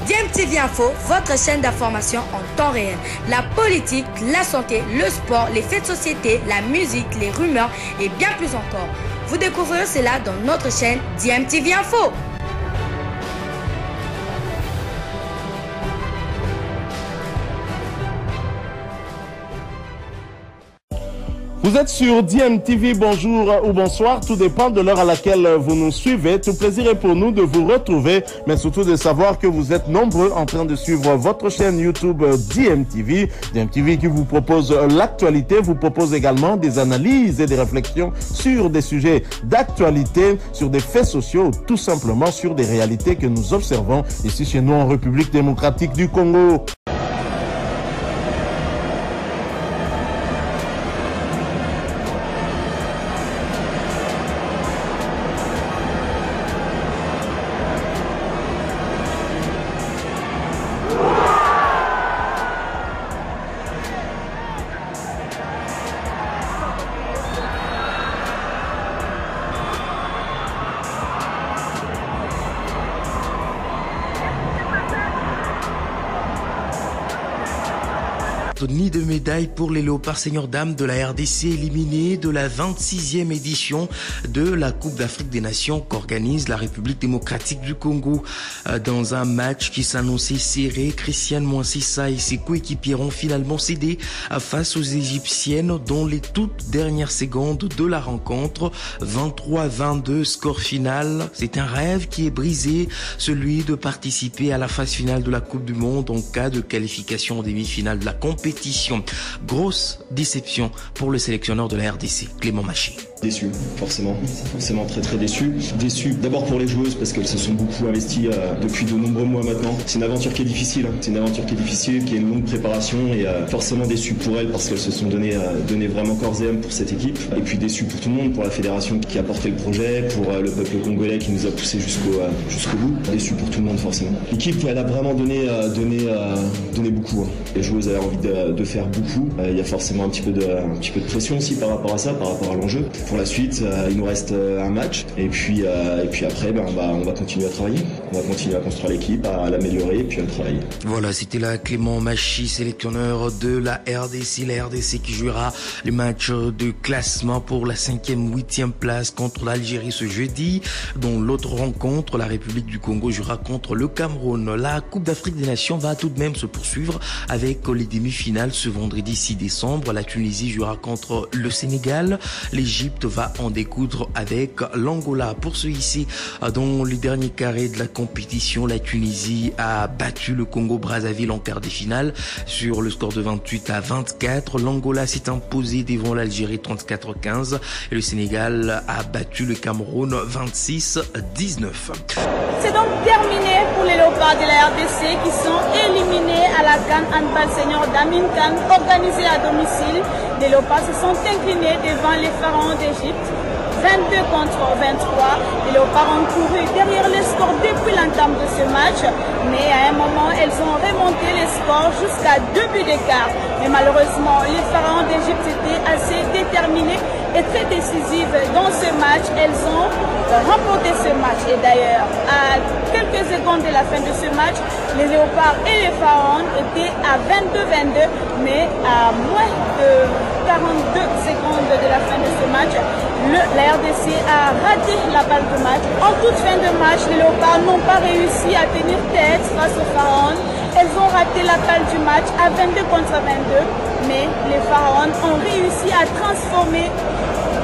DMTV Info, votre chaîne d'information en temps réel. La politique, la santé, le sport, les faits de société, la musique, les rumeurs et bien plus encore. Vous découvrirez cela dans notre chaîne DMTV Info. Vous êtes sur DMTV, bonjour ou bonsoir, tout dépend de l'heure à laquelle vous nous suivez. Tout plaisir est pour nous de vous retrouver, mais surtout de savoir que vous êtes nombreux en train de suivre votre chaîne YouTube DMTV. DMTV qui vous propose l'actualité, vous propose également des analyses et des réflexions sur des sujets d'actualité, sur des faits sociaux, tout simplement sur des réalités que nous observons ici chez nous en République démocratique du Congo. Ni de médaille pour les Léopards Seigneurs Dames de la RDC éliminés de la 26e édition de la Coupe d'Afrique des Nations qu'organise la République démocratique du Congo. Dans un match qui s'annonçait serré, Christiane Mouansissa et ses coéquipiers ont finalement cédé face aux Égyptiennes dans les toutes dernières secondes de la rencontre. 23-22 score final. C'est un rêve qui est brisé, celui de participer à la phase finale de la Coupe du Monde en cas de qualification en demi-finale de la compétition. Grosse déception pour le sélectionneur de la RDC, Clément Machi. Déçu, forcément très déçu. Déçu d'abord pour les joueuses parce qu'elles se sont beaucoup investies depuis de nombreux mois maintenant. C'est une aventure qui est difficile, qui a une longue préparation et forcément déçu pour elles parce qu'elles se sont donné vraiment corps et âme pour cette équipe. Et puis déçu pour tout le monde, pour la fédération qui a porté le projet, pour le peuple congolais qui nous a poussé jusqu'au bout. Déçu pour tout le monde forcément. L'équipe elle a vraiment donné beaucoup. Les joueuses avaient envie de faire beaucoup. Il y a forcément un petit peu de pression aussi par rapport à ça, par rapport à l'enjeu. Pour la suite, il nous reste un match et puis après, on va continuer à travailler. On va continuer à construire l'équipe, à l'améliorer et puis à travailler. Voilà, c'était là Clément Machi, sélectionneur de la RDC qui jouera le match de classement pour la 5e, 8e place contre l'Algérie ce jeudi. Dans l'autre rencontre, la République du Congo jouera contre le Cameroun. La Coupe d'Afrique des Nations va tout de même se poursuivre avec les demi-finales ce vendredi 6 décembre. La Tunisie jouera contre le Sénégal. L'Égypte va en découdre avec l'Angola. Pour se hisser dans le dernier carré de la compétition, la Tunisie a battu le Congo-Brazzaville en quart de finale sur le score de 28-24. L'Angola s'est imposé devant l'Algérie 34-15 et le Sénégal a battu le Cameroun 26-19. C'est donc terminé pour les Léopards de la RDC qui sont éliminés à la CAN Handball Senior d'Amin Khan organisée à domicile. Les Léopards se sont inclinés devant les Pharaons d'Égypte, 22 contre 23. Les Léopards ont couru derrière les scores depuis l'entame de ce match, mais à un moment, elles ont remonté les scores jusqu'à 2 buts d'écart. Mais malheureusement, les Pharaons d'Égypte étaient assez déterminés et très décisives dans ce match. Elles ont remporté ce match. Et d'ailleurs, à quelques secondes de la fin de ce match, les Léopards et les Pharaons étaient à 22-22, mais à moins de 42 secondes de la fin de ce match, la RDC a raté la balle de match. En toute fin de match, les Léopards n'ont pas réussi à tenir tête face aux Pharaons. Elles ont raté la balle du match à 22 contre 22, mais les Pharaons ont réussi à transformer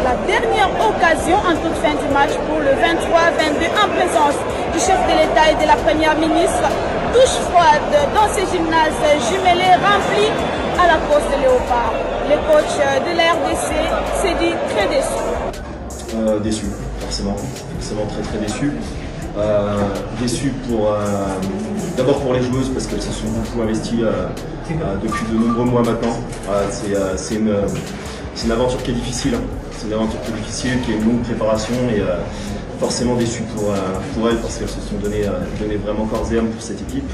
la dernière occasion en toute fin du match pour le 23-22 en présence du chef de l'État et de la première ministre. Touche froide dans ces gymnases jumelés remplis à la cause des Léopards. Le coach de la RDC s'est dit très déçu. Déçu, forcément très déçu. Déçu d'abord pour les joueuses parce qu'elles se sont beaucoup investies depuis de nombreux mois maintenant. C'est une aventure qui est difficile. C'est une aventure qui est difficile, qui a une longue préparation et forcément déçu pour elles parce qu'elles se sont donné vraiment corps et âme pour cette équipe.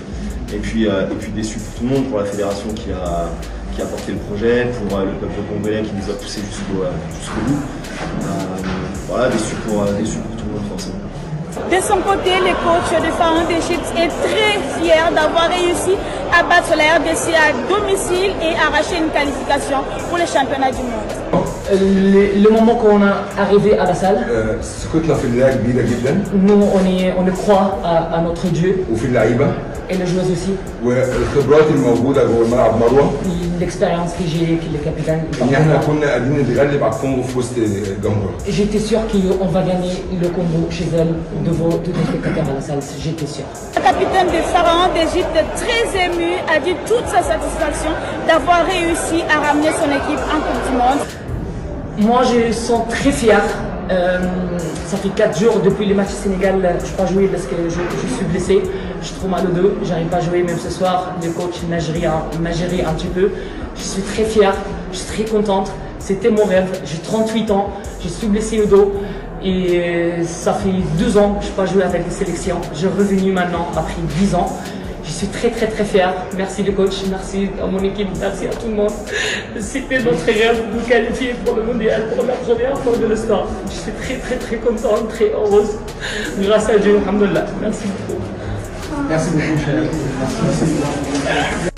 Et puis déçu pour tout le monde, pour la fédération qui a porté le projet, pour le peuple congolais qui nous a poussé jusqu'au bout. Voilà, déçu pour tout le monde forcément. De son côté, le coach de Pharaon d'Égypte est très fier d'avoir réussi à battre la RDC à domicile et arracher une qualification pour les championnats du monde. Le moment qu'on est arrivé à la salle, nous on croit à notre Dieu et les joueurs aussi. L'expérience que j'ai avec le capitaine. J'étais sûr qu'on va gagner le Congo chez elle devant tous les spectateurs à la salle, j'étais sûr. Le capitaine de Pharaon d'Égypte, très ému, a dit toute sa satisfaction d'avoir réussi à ramener son équipe en Coupe du Monde. Moi, je sens très fier. Ça fait 4 jours depuis le match Sénégal, je ne peux pas jouer parce que je suis blessé. Je suis trop mal au dos, j'arrive pas à jouer même ce soir. Le coach m'a géré un petit peu. Je suis très fier, je suis très contente. C'était mon rêve. J'ai 38 ans, je suis blessé au dos. Et ça fait 2 ans que je n'ai pas joué avec les sélections. Je suis revenu maintenant après 10 ans. Je suis très fier. Merci le coach, merci à mon équipe, merci à tout le monde. C'était notre rêve de qualifier pour le mondial pour la première fois de l'histoire. Je suis très contente, très heureuse. Grâce à Dieu, alhamdoulilah. Merci beaucoup. Merci beaucoup, cher. Merci.